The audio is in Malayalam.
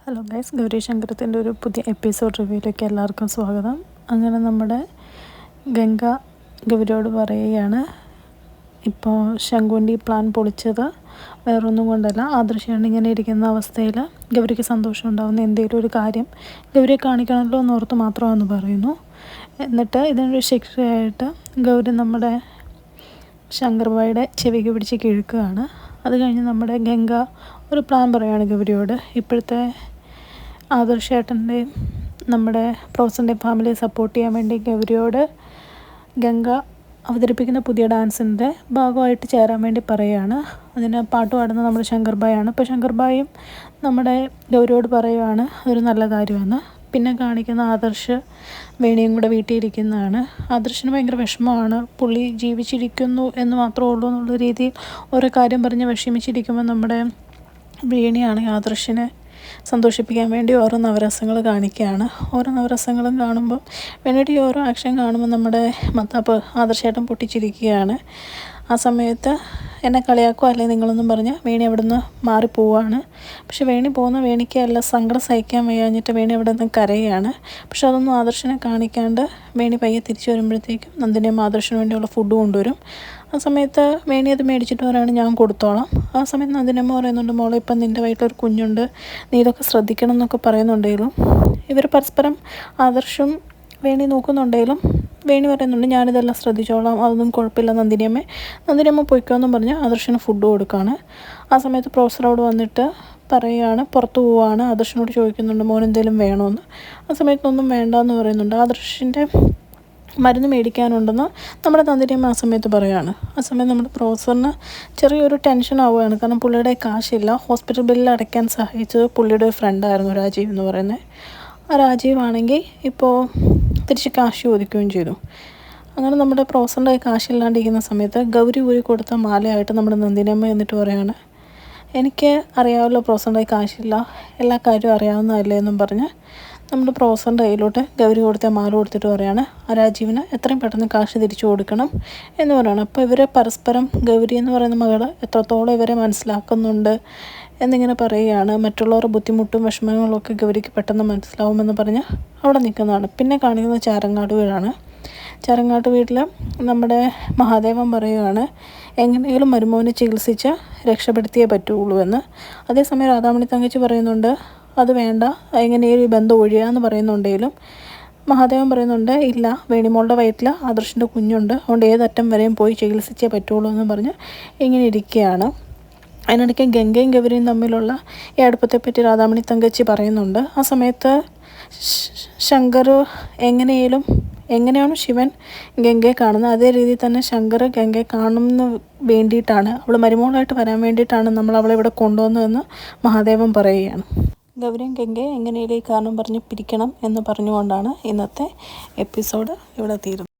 ഹലോ ഗൈസ്, ഗൗരി ശങ്കരത്തിൻ്റെ ഒരു പുതിയ എപ്പിസോഡ് റിവ്യൂയിലേക്ക് എല്ലാവർക്കും സ്വാഗതം. അങ്ങനെ നമ്മുടെ ഗംഗ ഗൗരിയോട് പറയുകയാണ്, ഇപ്പോൾ ശങ്കുണ്ടി പ്ലാൻ പൊളിച്ചത് വേറൊന്നും കൊണ്ടല്ല, ആദർശയാണ് ഇങ്ങനെ ഇരിക്കുന്ന അവസ്ഥയിൽ ഗൗരിക്ക് സന്തോഷം ഉണ്ടാകുന്ന എന്തെങ്കിലും ഒരു കാര്യം ഗൗരിയെ കാണിക്കണമല്ലോ എന്നോർത്ത് മാത്രമാണെന്ന് പറയുന്നു. എന്നിട്ട് ഇതിനൊരു ശിക്ഷയായിട്ട് ഗൗരി നമ്മുടെ ശങ്കർഭായിയുടെ ചെവിക്ക് പിടിച്ച് കിഴക്കുകയാണ്. അത് കഴിഞ്ഞ് നമ്മുടെ ഗംഗ ഒരു പ്ലാൻ പറയുകയാണ് ഗൗരിയോട്. ഇപ്പോഴത്തെ ആദർശേട്ടൻ്റെയും നമ്മുടെ പ്രൊഫസറിൻ്റെയും ഫാമിലിയെ സപ്പോർട്ട് ചെയ്യാൻ വേണ്ടി ഗൗരിയോട് ഗംഗ അവതരിപ്പിക്കുന്ന പുതിയ ഡാൻസിൻ്റെ ഭാഗമായിട്ട് ചേരാൻ വേണ്ടി പറയുകയാണ്. അതിന് പാട്ട് പാടുന്നത് നമ്മുടെ ശങ്കർഭായാണ്. അപ്പോൾ ശങ്കർഭായും നമ്മുടെ ഗൗരിയോട് പറയുകയാണ് അതൊരു നല്ല കാര്യമാണ്. പിന്നെ കാണിക്കുന്ന ആദർശ് വേണിയും കൂടെ വീട്ടിൽ ഇരിക്കുന്നതാണ്. ആദർശിന് ഭയങ്കര വിഷമമാണ്, പുള്ളി ജീവിച്ചിരിക്കുന്നു എന്ന് മാത്രമേ ഉള്ളൂ എന്നുള്ള രീതിയിൽ ഓരോ കാര്യം പറഞ്ഞ് വിഷമിച്ചിരിക്കുമ്പോൾ നമ്മുടെ വേണിയാണ് ആദർശിനെ സന്തോഷിപ്പിക്കാൻ വേണ്ടി ഓരോ നവരസങ്ങൾ കാണിക്കുകയാണ്. ഓരോ നവരസങ്ങളും കാണുമ്പോൾ വേണിയുടെ ഈ ഓരോ ആക്ഷൻ കാണുമ്പോൾ നമ്മുടെ മത്താപ്പ് ആദർശേട്ടൻ പൊട്ടിച്ചിരിക്കുകയാണ്. ആ സമയത്ത് എന്നെ കളിയാക്കുക അല്ലേ നിങ്ങളൊന്നും പറഞ്ഞ് വേണി അവിടെ നിന്ന് മാറിപ്പോവാണ്. പക്ഷെ വേണി പോകുന്ന വേണിക്ക് അല്ല സങ്കടം സഹിക്കാൻ വയ്യാഞ്ഞിട്ട് വേണി അവിടെ നിന്ന് കരയുകയാണ്. പക്ഷെ അതൊന്നും ആദർശനെ കാണിക്കാണ്ട് വേണി പയ്യെ തിരിച്ചു വരുമ്പോഴത്തേക്കും നന്ദിനിയും ആദർശന് വേണ്ടിയുള്ള ഫുഡ് കൊണ്ടുവരും. ആ സമയത്ത് വേണി അത് മേടിച്ചിട്ട് പറയാണ് ഞാൻ കൊടുത്തോളാം. ആ സമയത്ത് നന്ദിനിയമ്മ പറയുന്നുണ്ട്, മോളെ ഇപ്പം നിൻ്റെ വയറ്റിലൊരു കുഞ്ഞുണ്ട്, നീ ഇതൊക്കെ ശ്രദ്ധിക്കണം എന്നൊക്കെ പറയുന്നുണ്ടെങ്കിലും ഇവർ പരസ്പരം ആദർശം വേണി നോക്കുന്നുണ്ടെങ്കിലും വേണി പറയുന്നുണ്ട് ഞാനിതെല്ലാം ശ്രദ്ധിച്ചോളാം, അതൊന്നും കുഴപ്പമില്ല നന്ദിനിയമ്മ പൊയ്ക്കോന്നും പറഞ്ഞ് ആദർശന് ഫുഡ് കൊടുക്കുകയാണ്. ആ സമയത്ത് പ്രൊഫസറോട് വന്നിട്ട് പറയുകയാണ് പുറത്ത് പോവുകയാണ്. ആദർശനോട് ചോദിക്കുന്നുണ്ട് മോനെന്തേലും വേണമെന്ന്. ആ സമയത്തൊന്നും വേണ്ടെന്ന് പറയുന്നുണ്ട്. ആദർശിൻ്റെ മരുന്ന് മേടിക്കാനുണ്ടെന്ന് നമ്മുടെ നന്ദിനിയമ്മ ആ സമയത്ത് പറയുകയാണ്. ആ സമയത്ത് നമ്മുടെ പ്രൊഫസറിന് ചെറിയൊരു ടെൻഷൻ ആവുകയാണ്. കാരണം പുള്ളിയുടെ കാശില്ല. ഹോസ്പിറ്റൽ ബില്ല് അടയ്ക്കാൻ സഹായിച്ചത് പുള്ളിയുടെ ഒരു ഫ്രണ്ടായിരുന്നു രാജീവ് എന്ന് പറയുന്നത്. ആ രാജീവ് ആണെങ്കിൽ ഇപ്പോൾ തിരിച്ച് കാശ് ചോദിക്കുകയും ചെയ്തു. അങ്ങനെ നമ്മുടെ പ്രൊഫസറിൻ്റെ കാശില്ലാണ്ടിരിക്കുന്ന സമയത്ത് ഗൗരി ഊരി കൊടുത്ത മാലയായിട്ട് നമ്മുടെ നന്ദിനിയമ്മ എന്നിട്ട് പറയുകയാണ്, എനിക്ക് അറിയാമല്ലോ പ്രൊഫസറിൻ്റെ കാശില്ല, എല്ലാ കാര്യവും അറിയാവുന്നതല്ലേ എന്നും പറഞ്ഞ് നമ്മുടെ പ്രൊഫസറിൻ്റെ കയ്യിലോട്ട് ഗൗരി കൊടുത്ത മാല കൊടുത്തിട്ട് പറയുകയാണ് ആ രാജീവിന് എത്രയും പെട്ടെന്ന് കാശ് തിരിച്ചു കൊടുക്കണം എന്ന് പറയുകയാണ്. അപ്പോൾ ഇവർ പരസ്പരം ഗൗരി എന്ന് പറയുന്ന മകൾ എത്രത്തോളം ഇവരെ മനസ്സിലാക്കുന്നുണ്ട് എന്നിങ്ങനെ പറയുകയാണ്. മറ്റുള്ളവരുടെ ബുദ്ധിമുട്ടും വിഷമങ്ങളും ഒക്കെ ഗൗരിക്ക് പെട്ടെന്ന് മനസ്സിലാവുമെന്ന് പറഞ്ഞ് അവിടെ നിൽക്കുന്നതാണ്. പിന്നെ കാണിക്കുന്നത് ചാരങ്ങാട് വീടാണ്. ചാരങ്ങാട്ട് വീട്ടിൽ നമ്മുടെ മഹാദേവൻ പറയുകയാണ് എങ്ങനെയെങ്കിലും മരുമോനെ ചികിത്സിച്ച് രക്ഷപ്പെടുത്തിയേ പറ്റുള്ളൂ എന്ന്. അതേസമയം രാധാമണി തങ്കച്ചി പറയുന്നുണ്ട് അത് വേണ്ട, എങ്ങനെയും ഈ ബന്ധം ഒഴിയാന്ന് പറയുന്നുണ്ടെങ്കിലും മഹാദേവൻ പറയുന്നുണ്ട് ഇല്ല, വേണിമോളുടെ വയറ്റിൽ ആദർശിൻ്റെ കുഞ്ഞുണ്ട്, അതുകൊണ്ട് ഏതറ്റം വരെയും പോയി ചികിത്സിച്ചേ പറ്റുള്ളൂ എന്ന് പറഞ്ഞ് ഇങ്ങനെ ഇരിക്കുകയാണ്. അതിനിടയ്ക്ക് ഗംഗയും ഗൗരിയും തമ്മിലുള്ള ഈ അടുപ്പത്തെപ്പറ്റി രാധാമണി തങ്കച്ചി പറയുന്നുണ്ട്. ആ സമയത്ത് ശങ്കർ എങ്ങനെയാണ് ശിവൻ ഗംഗയെ കാണുന്നത് അതേ രീതിയിൽ തന്നെ ശങ്കർ ഗംഗയെ കാണുന്ന വേണ്ടിയിട്ടാണ്, അവൾ മരുമോളായിട്ട് വരാൻ വേണ്ടിയിട്ടാണ് നമ്മൾ അവളെ ഇവിടെ കൊണ്ടുവന്നതെന്ന് മഹാദേവൻ പറയുകയാണ്. ഗൗരിയും ഗംഗയെ എങ്ങനെയും ഈ കാരണം പറഞ്ഞ് പിരിക്കണം എന്ന് പറഞ്ഞുകൊണ്ടാണ് ഇന്നത്തെ എപ്പിസോഡ് ഇവിടെ തീരുന്നത്.